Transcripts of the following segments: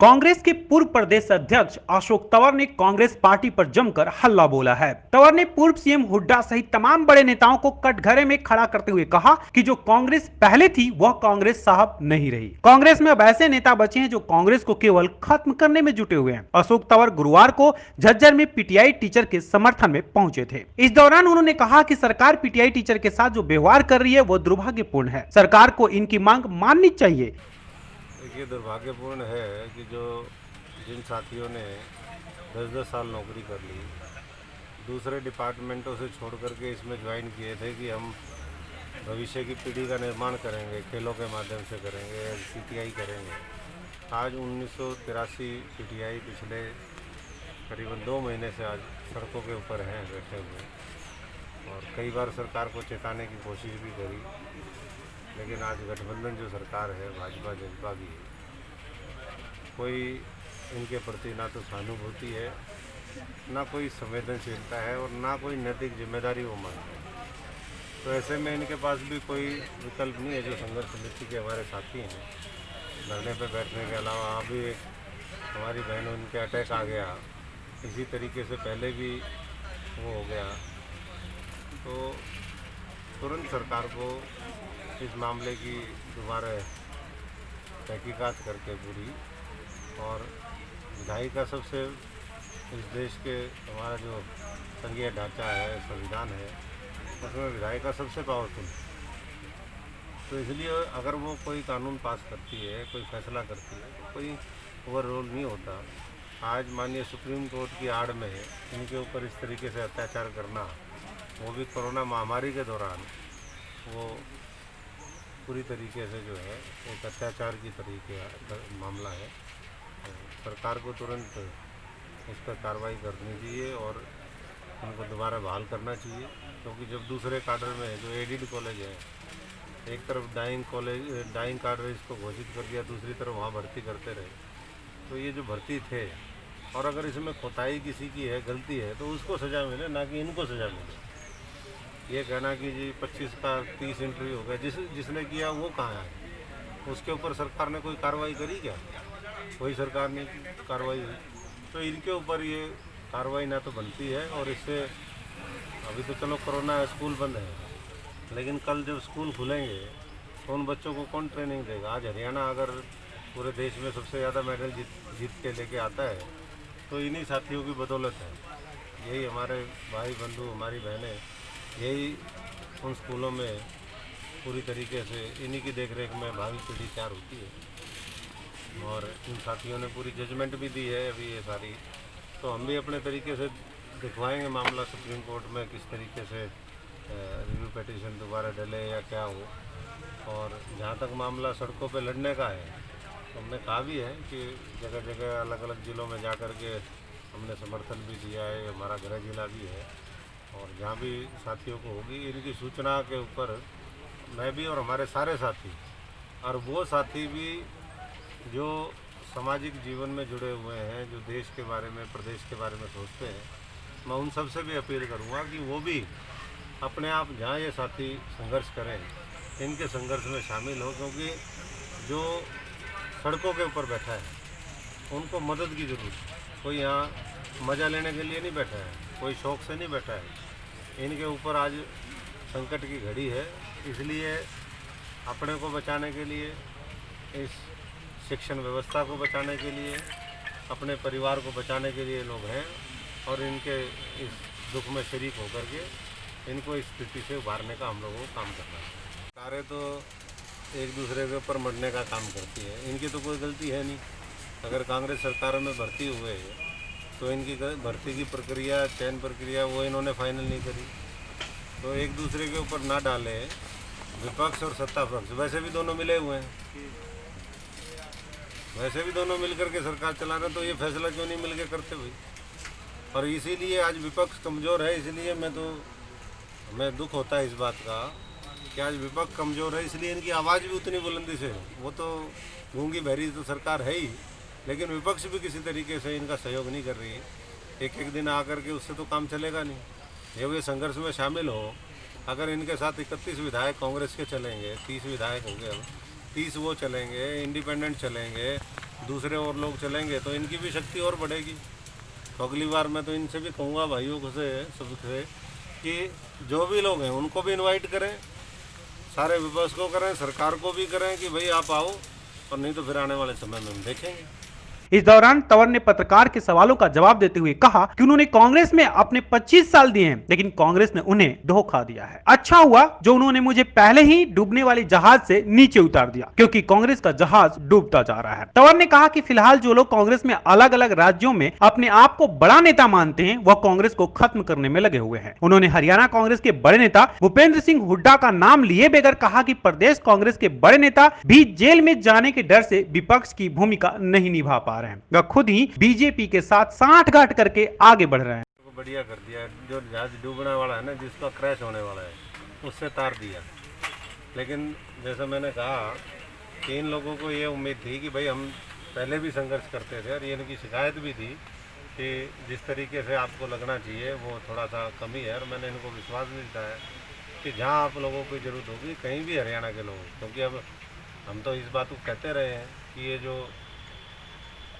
कांग्रेस के पूर्व प्रदेश अध्यक्ष अशोक तंवर ने कांग्रेस पार्टी पर जमकर हल्ला बोला है। तंवर ने पूर्व सीएम हुड्डा सहित तमाम बड़े नेताओं को कटघरे में खड़ा करते हुए कहा कि जो कांग्रेस पहले थी वह कांग्रेस साहब नहीं रही। कांग्रेस में अब ऐसे नेता बचे हैं जो कांग्रेस को केवल खत्म करने में जुटे हुए हैं। अशोक तंवर गुरुवार को झज्जर में पीटीआई टीचर के समर्थन में पहुंचे थे। इस दौरान उन्होंने कहा कि सरकार पीटीआई टीचर के साथ जो व्यवहार कर रही है वह दुर्भाग्यपूर्ण है। सरकार को इनकी मांग माननी चाहिए। देखिए, दुर्भाग्यपूर्ण है कि जिन साथियों ने 10-10 साल नौकरी कर ली, दूसरे डिपार्टमेंटों से छोड़ करके इसमें ज्वाइन किए थे कि हम भविष्य की पीढ़ी का निर्माण करेंगे, खेलों के माध्यम से करेंगे, पीटीआई करेंगे। आज 1983 पीटीआई पिछले करीबन 2 महीने से आज सड़कों के ऊपर हैं बैठे हुए, और कई बार सरकार को चेताने की कोशिश भी करी, लेकिन आज गठबंधन जो सरकार है भाजपा जनता की, कोई इनके प्रति ना तो सहानुभूति है, ना कोई संवेदनशीलता है, और ना कोई नैतिक जिम्मेदारी वो मानते हैं। तो ऐसे में इनके पास भी कोई विकल्प नहीं है। जो संघर्ष समिति के हमारे साथी हैं, धरने पे बैठने के अलावा अभी एक हमारी बहन, उनके अटैक आ गया, इसी तरीके से पहले भी वो हो गया, तो तुरंत सरकार को इस मामले की दोबारा तहकीकात करके पूरी, और विधायी का सबसे इस देश के हमारा जो संघीय ढांचा है, संविधान है, उसमें विधायी का सबसे पावरफुल है। तो इसलिए अगर वो कोई कानून पास करती है, कोई फैसला करती है, तो कोई ओवररोल नहीं होता। आज माननीय सुप्रीम कोर्ट की आड़ में इनके ऊपर इस तरीके से अत्याचार करना, वो भी कोरोना महामारी के दौरान, वो पूरी तरीके से जो है एक अत्याचार की तरीके मामला है। सरकार को तुरंत इस पर कार्रवाई करनी चाहिए और उनको दोबारा बहाल करना चाहिए, क्योंकि जब दूसरे काडर में जो एडिड कॉलेज है, एक तरफ डाइंग काडर इसको घोषित कर दिया, दूसरी तरफ वहाँ भर्ती करते रहे, तो ये जो भर्ती थे, और अगर इसमें कोताही किसी की है, गलती है, तो उसको सज़ा मिले, ना कि इनको सज़ा मिले। ये कहना कि जी 25 का 30 इंटरव्यू हो गया, जिसने किया वो कहाँ है, उसके ऊपर सरकार ने कोई कार्रवाई करी क्या? कोई सरकार ने कार्रवाई हुई, तो इनके ऊपर ये कार्रवाई ना तो बनती है। और इससे अभी तो चलो कोरोना स्कूल बंद है, लेकिन कल जब स्कूल खुलेंगे तो उन बच्चों को कौन ट्रेनिंग देगा? आज हरियाणा अगर पूरे देश में सबसे ज़्यादा मेडल जीत के लेके आता है, तो इन्हीं साथियों की बदौलत है। यही हमारे भाई बंधु, हमारी बहनें, यही उन स्कूलों में पूरी तरीके से इन्हीं की देखरेख में भावी पीढ़ी तैयार होती है, और इन साथियों ने पूरी जजमेंट भी दी है अभी ये सारी। तो हम भी अपने तरीके से दिखवाएंगे मामला सुप्रीम कोर्ट में, किस तरीके से रिव्यू पिटीशन दोबारा डले या क्या हो। और जहाँ तक मामला सड़कों पे लड़ने का है, तो हमने कहा भी है कि जगह जगह अलग अलग ज़िलों में जा कर के हमने समर्थन भी दिया है, हमारा गृह जिला भी है, और जहाँ भी साथियों को होगी इनकी सूचना के ऊपर मैं भी और हमारे सारे साथी, और वो साथी भी जो सामाजिक जीवन में जुड़े हुए हैं, जो देश के बारे में, प्रदेश के बारे में सोचते हैं, मैं उन सब से भी अपील करूँगा कि वो भी अपने आप जहाँ ये साथी संघर्ष करें, इनके संघर्ष में शामिल हो, क्योंकि जो सड़कों के ऊपर बैठा है उनको मदद की ज़रूरत है। कोई यहाँ मज़ा लेने के लिए नहीं बैठा है, कोई शौक़ से नहीं बैठा है। इनके ऊपर आज संकट की घड़ी है, इसलिए अपने को बचाने के लिए, इस शिक्षण व्यवस्था को बचाने के लिए, अपने परिवार को बचाने के लिए लोग हैं, और इनके इस दुख में शरीक होकर के इनको इस स्थिति से उभारने का हम लोगों को काम करना है। सरकारें तो एक दूसरे के ऊपर मरने का काम करती है, इनकी तो कोई गलती है नहीं। अगर कांग्रेस सरकारों में भर्ती हुए तो इनकी भर्ती की प्रक्रिया, चयन प्रक्रिया वो इन्होंने फाइनल नहीं करी, तो एक दूसरे के ऊपर ना डाले विपक्ष और सत्ता पक्ष। वैसे भी दोनों मिले हुए हैं, वैसे भी दोनों मिलकर के सरकार चला रहे, तो ये फैसला क्यों नहीं मिलकर करते भाई? और इसीलिए आज विपक्ष कमज़ोर है, इसलिए हमें दुख होता है इस बात का कि आज विपक्ष कमज़ोर है, इसलिए इनकी आवाज़ भी उतनी बुलंदी से। वो तो गूंगी बहरी तो सरकार है ही, लेकिन विपक्ष भी किसी तरीके से इनका सहयोग नहीं कर रही है। एक दिन आकर के उससे तो काम चलेगा नहीं। जब ये संघर्ष में शामिल हो, अगर इनके साथ 31 विधायक कांग्रेस के चलेंगे, 30 विधायक होंगे, 30 वो चलेंगे, इंडिपेंडेंट चलेंगे, दूसरे और लोग चलेंगे तो इनकी भी शक्ति और बढ़ेगी। तो अगली बार मैं तो इनसे भी कहूँगा भाइयों को से सबसे कि जो भी लोग हैं उनको भी इनवाइट करें, सारे विपक्ष को करें, सरकार को भी करें कि भाई आप आओ, और नहीं तो फिर आने वाले समय में हम देखेंगे। इस दौरान तंवर ने पत्रकार के सवालों का जवाब देते हुए कहा कि उन्होंने कांग्रेस में अपने 25 साल दिए हैं, लेकिन कांग्रेस ने उन्हें धोखा दिया है। अच्छा हुआ जो उन्होंने मुझे पहले ही डूबने वाले जहाज से नीचे उतार दिया, क्योंकि कांग्रेस का जहाज डूबता जा रहा है। तंवर ने कहा कि फिलहाल जो लोग कांग्रेस में अलग अलग राज्यों में अपने आप को बड़ा नेता मानते हैं, वह कांग्रेस को खत्म करने में लगे हुए हैं। उन्होंने हरियाणा कांग्रेस के बड़े नेता भूपेंद्र सिंह हुड्डा का नाम लिए बगैर कहा कि प्रदेश कांग्रेस के बड़े नेता भी जेल में जाने के डर से विपक्ष की भूमिका नहीं निभा पा रहे हैं। वह खुद ही बीजेपी के साथ सांठगांठ करके आगे बढ़ रहे हैं। बढ़िया कर दिया, जो जहाज डूबने वाला है ना, जिसका क्रैश होने वाला है, उससे तार दिया। लेकिन जैसा मैंने कहा कि इन लोगों को ये उम्मीद थी कि भाई हम पहले भी संघर्ष करते थे, और ये इनकी शिकायत भी थी कि जिस तरीके से आपको लगना चाहिए वो थोड़ा सा कमी है। और मैंने इनको विश्वास भी दिलाया कि जहाँ आप लोगों की ज़रूरत होगी, कहीं भी हरियाणा के लोग, क्योंकि अब हम तो इस बात को कहते रहे हैं कि ये जो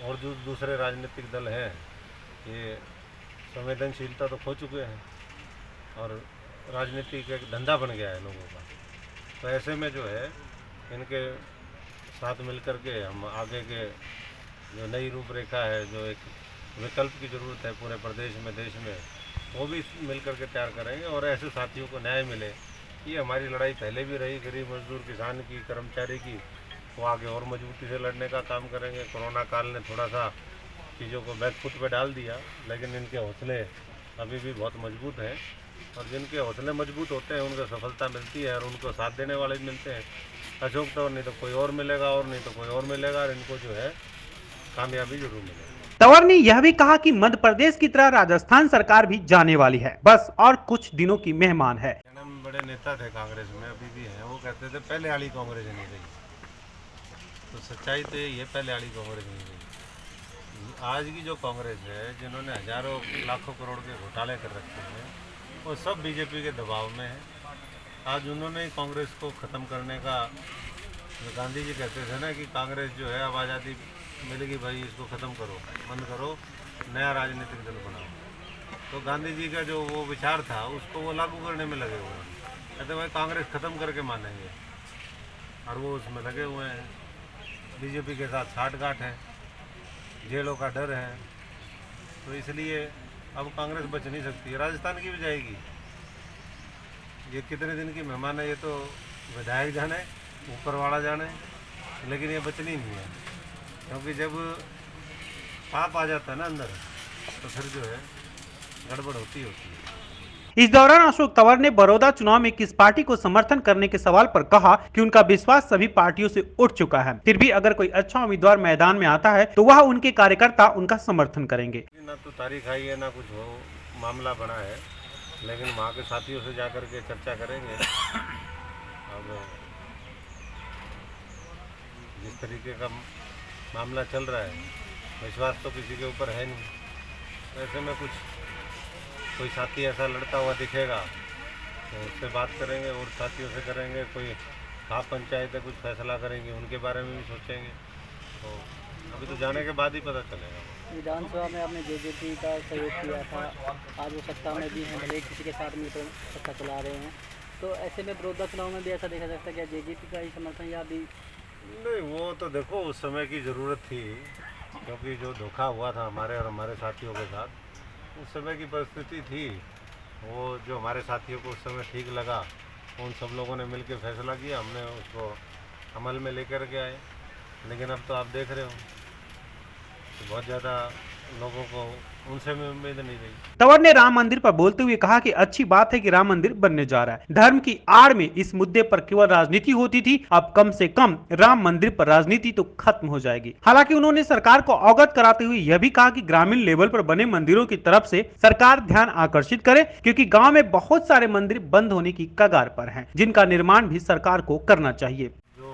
और जो दूसरे राजनीतिक दल हैं, ये संवेदनशीलता तो खो चुके हैं और राजनीति का एक धंधा बन गया है लोगों का। तो ऐसे में जो है इनके साथ मिलकर के हम आगे के जो नई रूपरेखा है, जो एक विकल्प की ज़रूरत है पूरे प्रदेश में, देश में, वो भी मिलकर के तैयार करेंगे। और ऐसे साथियों को न्याय मिले। ये हमारी लड़ाई पहले भी रही, गरीब मजदूर किसान की, कर्मचारी की, वो आगे और मजबूती से लड़ने का काम करेंगे। कोरोना काल ने थोड़ा सा चीज़ों को बैकफुट पे डाल दिया, लेकिन इनके हौसले अभी भी बहुत मजबूत हैं। और जिनके हौसले मजबूत होते हैं उनको सफलता मिलती है, और उनको साथ देने वाले भी मिलते हैं। अशोक तंवर नहीं तो कोई और मिलेगा, और नहीं तो कोई और मिलेगा, और इनको जो है कामयाबी जरूर मिलेगी। तंवर ने यह भी कहा कि मध्य प्रदेश की तरह राजस्थान सरकार भी जाने वाली है, बस और कुछ दिनों की मेहमान है। बड़े नेता थे कांग्रेस में, अभी भी हैं, वो कहते थे पहले वाली कांग्रेस नहीं रही। तो सच्चाई तो यही है, पहले वाली कांग्रेस नहीं रही। आज की जो कांग्रेस है, जिन्होंने हजारों लाखों करोड़ के घोटाले कर रखे हैं, वो सब बीजेपी के दबाव में है। आज उन्होंने ही कांग्रेस को ख़त्म करने का, जो गांधी जी कहते थे ना कि कांग्रेस जो है अब आज़ादी मिलेगी भाई, इसको ख़त्म करो, बंद करो, नया राजनीतिक दल बनाओ। तो गांधी जी का जो वो विचार था उसको वो लागू करने में लगे हुए हैं। कहते भाई कांग्रेस ख़त्म करके मानेंगे, और वो उसमें लगे हुए हैं। बीजेपी के साथ साठगांठ है, जेलों का डर है, तो इसलिए अब कांग्रेस बच नहीं सकती है। राजस्थान की भी जाएगी। ये कितने दिन की मेहमान है, ये तो विधायक जाने, ऊपर वाला जाने, लेकिन ये बचनी नहीं है, क्योंकि जब पाप आ जाता है ना अंदर, तो फिर जो है गड़बड़ होती है। इस दौरान अशोक तंवर ने बड़ौदा चुनाव में किस पार्टी को समर्थन करने के सवाल पर कहा कि उनका विश्वास सभी पार्टियों से उठ चुका है, फिर भी अगर कोई अच्छा उम्मीदवार मैदान में आता है तो वह उनके कार्यकर्ता उनका समर्थन करेंगे। ना तो तारीख आई है, ना कुछ हो मामला बना है, लेकिन वहाँ के साथियों से जाकर के चर्चा करेंगे। अब जिस तरीके का मामला चल रहा है, विश्वास तो किसी के ऊपर है नहीं। ऐसे में कुछ कोई साथी ऐसा लड़ता हुआ दिखेगा तो उससे बात करेंगे, और साथियों से करेंगे। कोई खाप पंचायत है, कुछ फैसला करेंगे, उनके बारे में भी सोचेंगे। तो अभी तो जाने के बाद ही पता चलेगा। विधानसभा में आपने जेजेपी का सहयोग किया था, आज वो सत्ता में भी हैं, भले किसी के साथ मिलकर सत्ता चला रहे हैं, तो ऐसे में बड़ौदा चुनाव में भी ऐसा देखा जा सकता है क्या जेजेपी का ही समर्थन, या भी नहीं? वो तो देखो उस समय की ज़रूरत थी, क्योंकि जो धोखा हुआ था हमारे और हमारे साथियों के साथ, उस समय की परिस्थिति थी। वो जो हमारे साथियों को उस समय ठीक लगा, उन सब लोगों ने मिलकर फैसला किया, हमने उसको अमल में लेकर के आए। लेकिन अब तो आप देख रहे हो तो बहुत ज़्यादा लोगों को उनसे भी उम्मीद नहीं रही। तंवर ने राम मंदिर पर बोलते हुए कहा कि अच्छी बात है कि राम मंदिर बनने जा रहा है। धर्म की आड़ में इस मुद्दे पर केवल राजनीति होती थी, अब कम से कम राम मंदिर पर राजनीति तो खत्म हो जाएगी। हालांकि उन्होंने सरकार को अवगत कराते हुए यह भी कहा कि ग्रामीण लेवल पर बने मंदिरों की तरफ से सरकार ध्यान आकर्षित करे, क्योंकि गाँव में बहुत सारे मंदिर बंद होने की कगार पर है, जिनका निर्माण भी सरकार को करना चाहिए। जो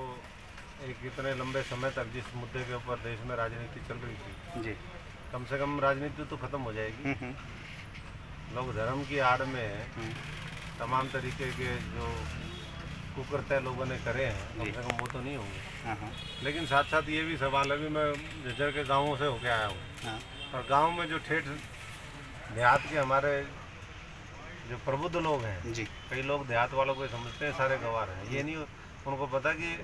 एक इतने लंबे समय तक जिस मुद्दे के ऊपर देश में राजनीति चल रही थी जी, कम से कम राजनीति तो खत्म हो जाएगी। लोग धर्म की आड़ में तमाम तरीके के जो कुकरतय लोगों ने करे हैं, कम से कम वो तो नहीं होंगे। हाँ हाँ लेकिन साथ साथ ये भी सवाल है, अभी मैं झज्जर के गाँवों से होके आया हूँ, हाँ और गांव में जो ठेठ देहात के हमारे जो प्रबुद्ध लोग हैं, जी कई लोग देहात वालों को समझते हैं सारे गंवार हैं, ये नहीं उनको पता कि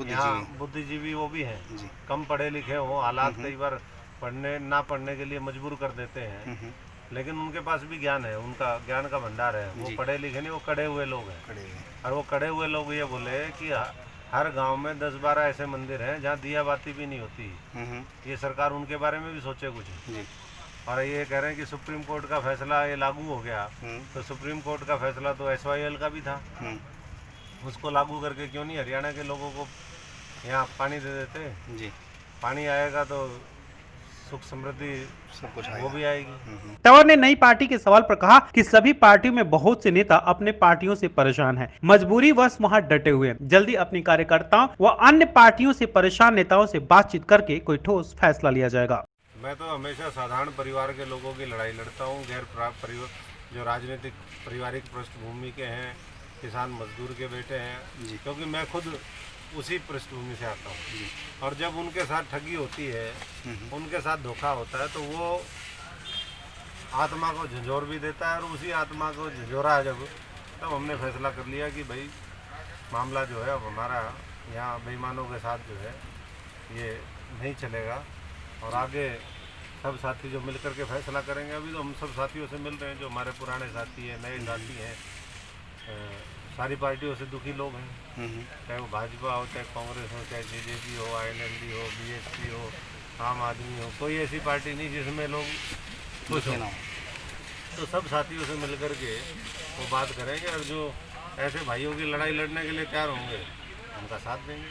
यहाँ बुद्धिजीवी वो भी हैं, जी कम पढ़े लिखे हो, हालात कई बार ना पढ़ने के लिए मजबूर कर देते हैं, लेकिन उनके पास भी ज्ञान है, उनका ज्ञान का भंडार है, वो पढ़े लिखे नहीं, वो कड़े हुए लोग हैं। और वो कड़े हुए लोग ये बोले कि हर गांव में 10-12 ऐसे मंदिर हैं जहाँ दिया बाती भी नहीं होती। ये सरकार उनके बारे में भी सोचे कुछ। जी और ये कह रहे हैं कि सुप्रीम कोर्ट का फैसला ये लागू हो गया, तो सुप्रीम कोर्ट का फैसला तो SYL का भी था, उसको लागू करके क्यों नहीं हरियाणा के लोगों को यहाँ पानी दे देते। जी पानी आएगा तो सुख समृद्धि सब कुछ वो भी आएगी। तंवर ने नई पार्टी के सवाल पर कहा कि सभी पार्टियों में बहुत से नेता अपने पार्टियों से परेशान हैं, मजबूरी वश वहां डटे हुए हैं। जल्दी अपनी कार्यकर्ताओं व अन्य पार्टियों से परेशान नेताओं से बातचीत करके कोई ठोस फैसला लिया जाएगा। मैं तो हमेशा साधारण परिवार के लोगों की लड़ाई लड़ता हूँ, जो राजनीतिक पारिवारिक पृष्ठभूमि के हैं, किसान मजदूर के बेटे हैं, क्योंकि मैं खुद उसी पृष्ठभूमि से आता हूँ। और जब उनके साथ ठगी होती है, उनके साथ धोखा होता है, तो वो आत्मा को झंझोर भी देता है, और उसी आत्मा को झंझोरा जब तब हमने फैसला कर लिया कि भाई मामला जो है अब हमारा यहाँ बेईमानों के साथ जो है ये नहीं चलेगा, और आगे सब साथी जो मिल करके फैसला करेंगे। अभी तो हम सब साथियों से मिल रहे हैं, जो हमारे पुराने साथी हैं, नए साथी हैं, सारी पार्टियों से दुखी लोग हैं, चाहे वो भाजपा हो, चाहे कांग्रेस हो, चाहे JJP हो, INLD हो, BSP हो, आम आदमी हो, कोई ऐसी पार्टी नहीं जिसमें लोग खुश हो। तो सब साथियों से मिल करके वो बात करेंगे, और जो ऐसे भाइयों की लड़ाई लड़ने के लिए तैयार होंगे उनका साथ देंगे।